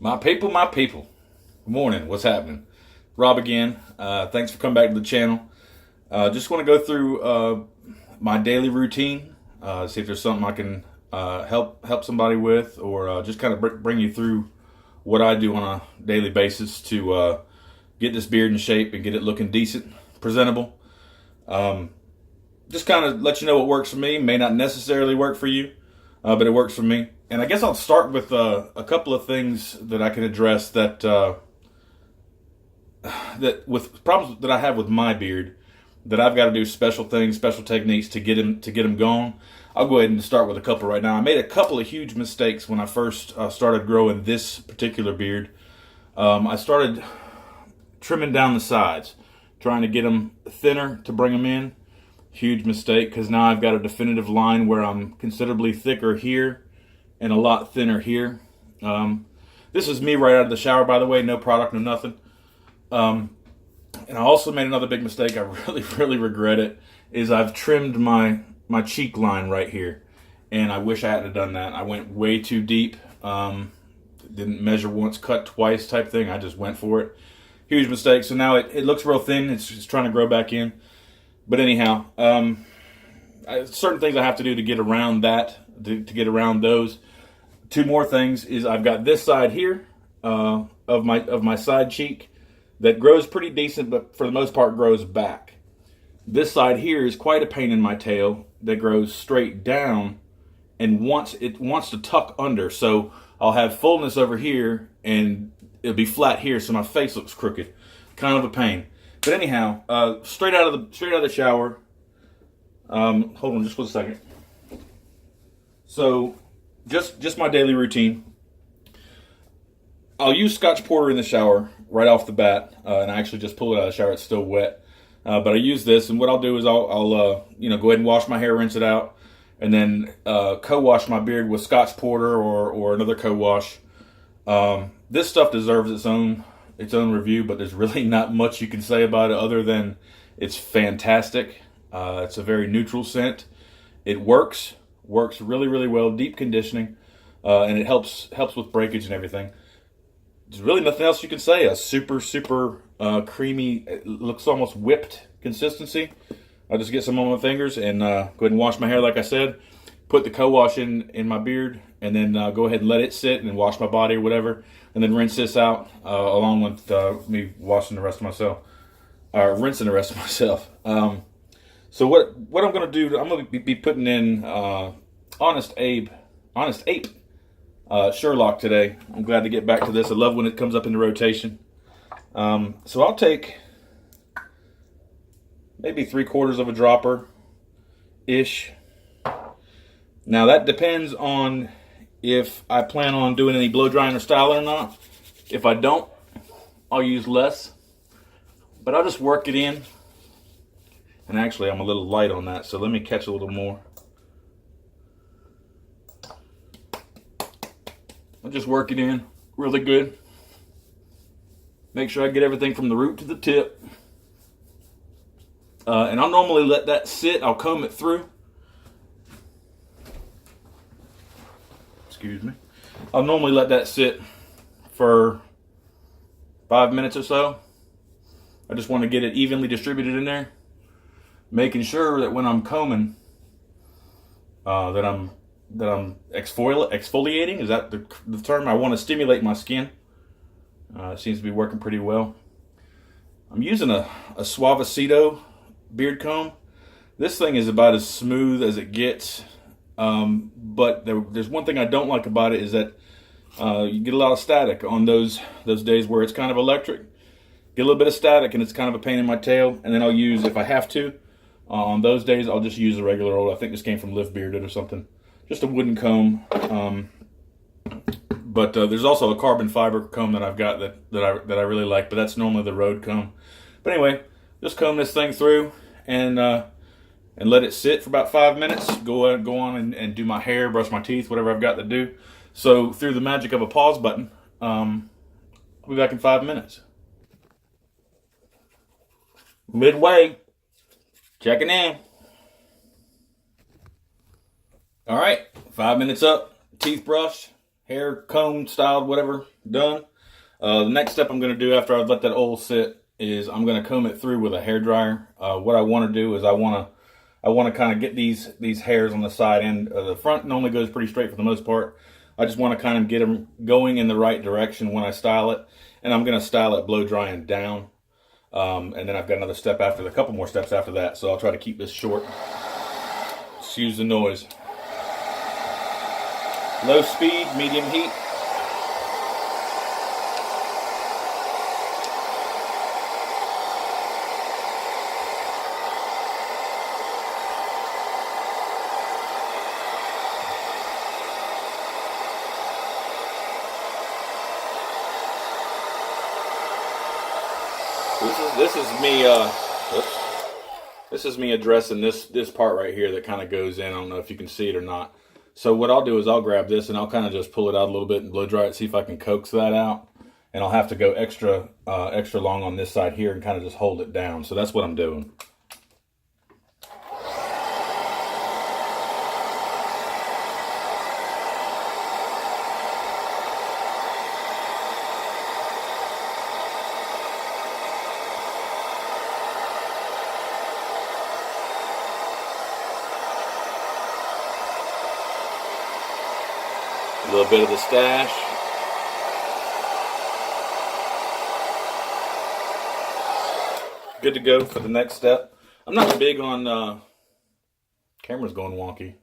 My people. Good morning. What's happening? Rob again. Thanks for coming back to the channel. Just want to go through my daily routine. See if there's something I can help somebody with, or just kind of bring you through what I do on a daily basis to get this beard in shape and get it looking decent, presentable. Just kind of let you know what works for me. May not necessarily work for you, but it works for me. And I guess I'll start with a couple of things that I can address that with problems that I have with my beard, that I've got to do special things, special techniques to get him going. I'll go ahead and start with a couple right now. I made a couple of huge mistakes when I first started growing this particular beard. I started trimming down the sides, trying to get them thinner to bring them in. Huge mistake, because now I've got a definitive line where I'm considerably thicker here and a lot thinner here. This is me right out of the shower, by the way. No product, no nothing. And I also made another big mistake. I really regret it. Is I've trimmed my cheek line right here, and I wish I hadn't done that. I went way too deep. Didn't measure once, cut twice type thing. I just went for it. Huge mistake. So now it looks real thin. It's just trying to grow back in. But anyhow, certain things I have to do to get around that, to get around those. Two more things is I've got this side here of my side cheek that grows pretty decent, but for the most part grows back. This side here is quite a pain in my tail that grows straight down and wants to tuck under. So I'll have fullness over here and it'll be flat here, so my face looks crooked. Kind of a pain. But anyhow, straight out of the shower. Hold on just 1 second. So just my daily routine. I'll use Scotch Porter in the shower right off the bat, and I actually just pulled it out of the shower. It's still wet, but I use this, and what I'll do is I'll go ahead and wash my hair, rinse it out, and then co-wash my beard with Scotch Porter or another co-wash. This stuff deserves its own review, but there's really not much you can say about it other than it's fantastic. It's a very neutral scent. It works really well, deep conditioning, and it helps with breakage and everything. There's really nothing else you can say. A super creamy, it looks almost whipped consistency. I'll just get some on my fingers and go ahead and wash my hair like I said. Put the co-wash in my beard, and then go ahead and let it sit and then wash my body or whatever, and then rinse this out along with me washing the rest of myself, or rinsing the rest of myself. So what I'm going to do, I'm going to be putting in Honest Ape Sherlock today. I'm glad to get back to this. I love when it comes up in the rotation. So I'll take maybe 3/4 of a dropper-ish. Now that depends on if I plan on doing any blow drying or styling or not. If I don't, I'll use less. But I'll just work it in. And actually I'm a little light on that, so let me catch a little more. I'll just work it in really good. Make sure I get everything from the root to the tip. And I'll normally let that sit. I'll comb it through. Excuse me. I'll normally let that sit for 5 minutes or so. I just want to get it evenly distributed in there. Making sure that when I'm combing, that I'm exfoliating. Is that the term? I want to stimulate my skin. It seems to be working pretty well. I'm using a Suavecito beard comb. This thing is about as smooth as it gets. But there's one thing I don't like about it is that you get a lot of static on those days where it's kind of electric. Get a little bit of static and it's kind of a pain in my tail. And then I'll use, if I have to, on those days, I'll just use a regular old, I think this came from Live Bearded or something. Just a wooden comb. But there's also a carbon fiber comb that I've got that I really like, but that's normally the road comb. But anyway, just comb this thing through and let it sit for about 5 minutes. Go on and do my hair, brush my teeth, whatever I've got to do. So through the magic of a pause button, I'll be back in 5 minutes. Midway, checking in. All right, 5 minutes up, teeth brushed, hair combed, styled, whatever, done. The next step I'm going to do after I've let that oil sit is I'm going to comb it through with a hair dryer. What I want to do is I want to kind of get these hairs on the side end. The front normally goes pretty straight for the most part. I just want to kind of get them going in the right direction when I style it, and I'm going to style it blow drying down. And then I've got another step after, a couple more steps after that. So I'll try to keep this short. Excuse the noise. Low speed, medium heat. This is me. This is me addressing this part right here that kind of goes in. I don't know if you can see it or not. So what I'll do is I'll grab this and I'll kind of just pull it out a little bit and blow dry it, see if I can coax that out. And I'll have to go extra long on this side here and kind of just hold it down. So that's what I'm doing. A little bit of the stash. Good to go for the next step. I'm not big on camera's going wonky.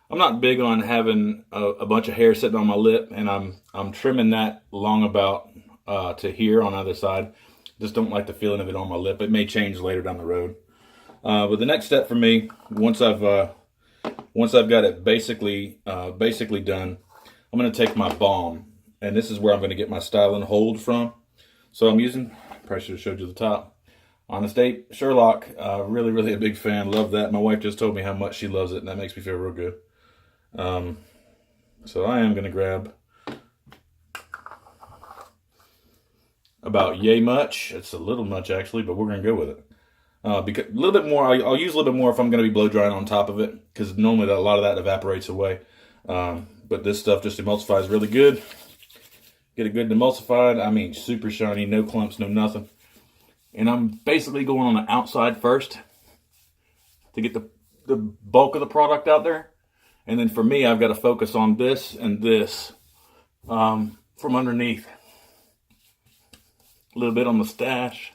I'm not big on having a bunch of hair sitting on my lip, and I'm trimming that long about to here on the other side. Just don't like the feeling of it on my lip. It may change later down the road. But the next step for me, once I've got it basically done, I'm going to take my balm, and this is where I'm going to get my style and hold from. So I'm using, probably should have showed you the top, Honest Ape Sherlock. Really a big fan. Love that. My wife just told me how much she loves it, and that makes me feel real good. So I am going to grab about yay much. It's a little much actually, but we're going to go with it. Because a little bit more, I'll use a little bit more if I'm going to be blow drying on top of it, because normally a lot of that evaporates away. But this stuff just emulsifies really good. Get it good emulsified. I mean, super shiny, no clumps, no nothing. And I'm basically going on the outside first to get the bulk of the product out there. And then for me, I've got to focus on this and this from underneath. A little bit on the stash.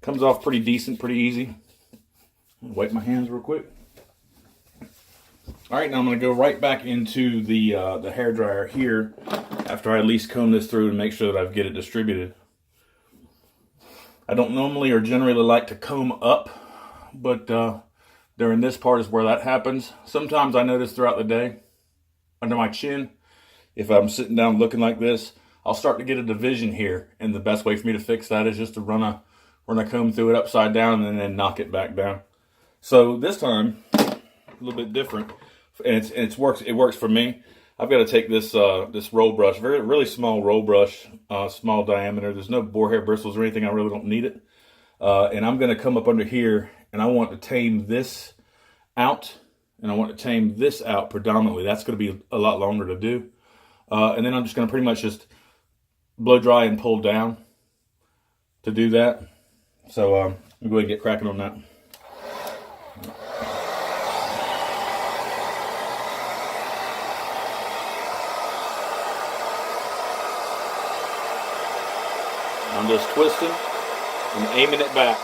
Comes off pretty decent, pretty easy. Wipe my hands real quick. All right, now I'm going to go right back into the hair dryer here after I at least comb this through and make sure that I get it distributed. I don't normally or generally like to comb up, but during this part is where that happens. Sometimes I notice throughout the day, under my chin, if I'm sitting down looking like this, I'll start to get a division here, and the best way for me to fix that is just to run a comb through it upside down and then knock it back down. So this time, a little bit different, and it works for me. I've got to take this roll brush, really small roll brush, small diameter. There's no boar hair bristles or anything. I really don't need it. And I'm going to come up under here, and I want to tame this out, and I want to tame this out predominantly. That's going to be a lot longer to do. And then I'm just going to pretty much just blow dry and pull down to do that. So I'm going to go ahead and get cracking on that. I'm just twisting and aiming it back.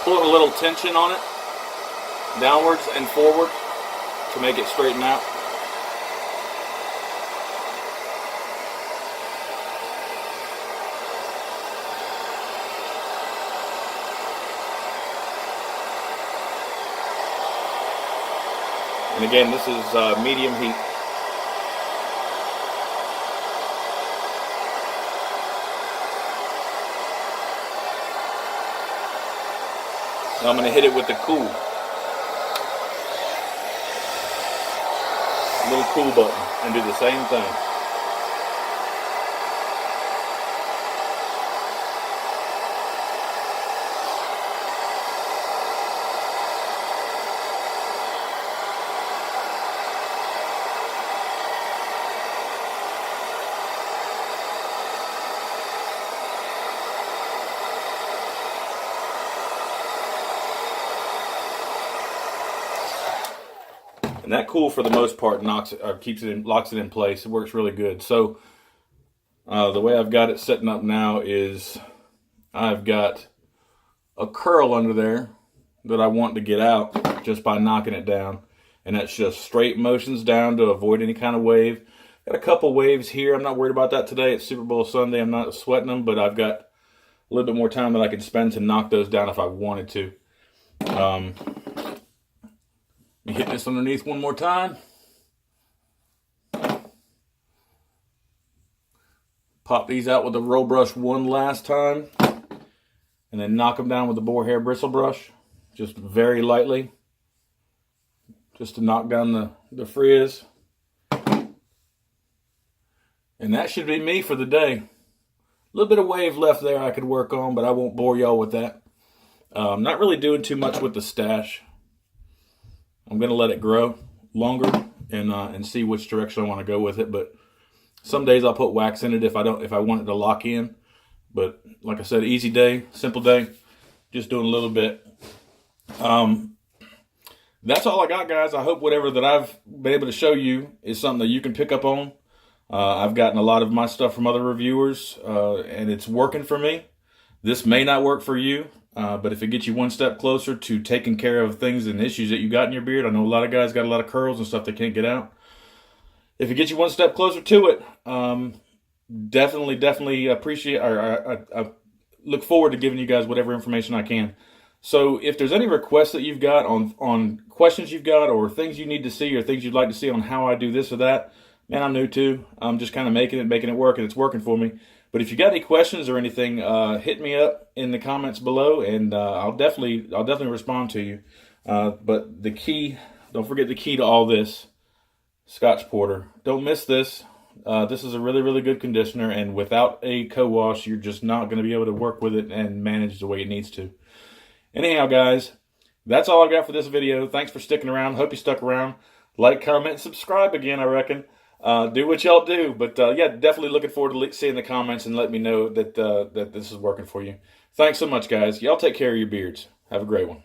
Pulling a little tension on it, downwards and forward to make it straighten out. And again, this is medium heat. Now I'm going to hit it with the cool. Little cool button and do the same thing. that cool for the most part locks it in place. It works really good. So the way I've got it setting up now is I've got a curl under there that I want to get out just by knocking it down. And that's just straight motions down to avoid any kind of wave. Got a couple waves here. I'm not worried about that today. It's Super Bowl Sunday. I'm not sweating them, but I've got a little bit more time that I can spend to knock those down if I wanted to. Let me hit this underneath one more time. Pop these out with the roll brush one last time. And then knock them down with the boar hair bristle brush. Just very lightly. Just to knock down the frizz. And that should be me for the day. A little bit of wave left there I could work on, but I won't bore y'all with that. Not really doing too much with the stash. I'm going to let it grow longer and see which direction I want to go with it. But some days I'll put wax in it if I want it to lock in. But like I said, easy day, simple day. Just doing a little bit. That's all I got, guys. I hope whatever that I've been able to show you is something that you can pick up on. I've gotten a lot of my stuff from other reviewers, and it's working for me. This may not work for you, but if it gets you one step closer to taking care of things and issues that you got in your beard, I know a lot of guys got a lot of curls and stuff they can't get out. If it gets you one step closer to it, definitely appreciate, or I look forward to giving you guys whatever information I can. So if there's any requests that you've got on questions you've got or things you need to see or things you'd like to see on how I do this or that, man, I'm new too. I'm just kind of making it work, and it's working for me. But if you got any questions or anything, hit me up in the comments below, and I'll definitely respond to you. But the key, don't forget the key to all this, Scotch Porter. Don't miss this. This is a really, really good conditioner, and without a co-wash, you're just not going to be able to work with it and manage the way it needs to. Anyhow, guys, that's all I got for this video. Thanks for sticking around. Hope you stuck around. Like, comment, and subscribe again, I reckon. Do what y'all do. But, yeah, definitely looking forward to seeing the comments and let me know that, that this is working for you. Thanks so much, guys. Y'all take care of your beards. Have a great one.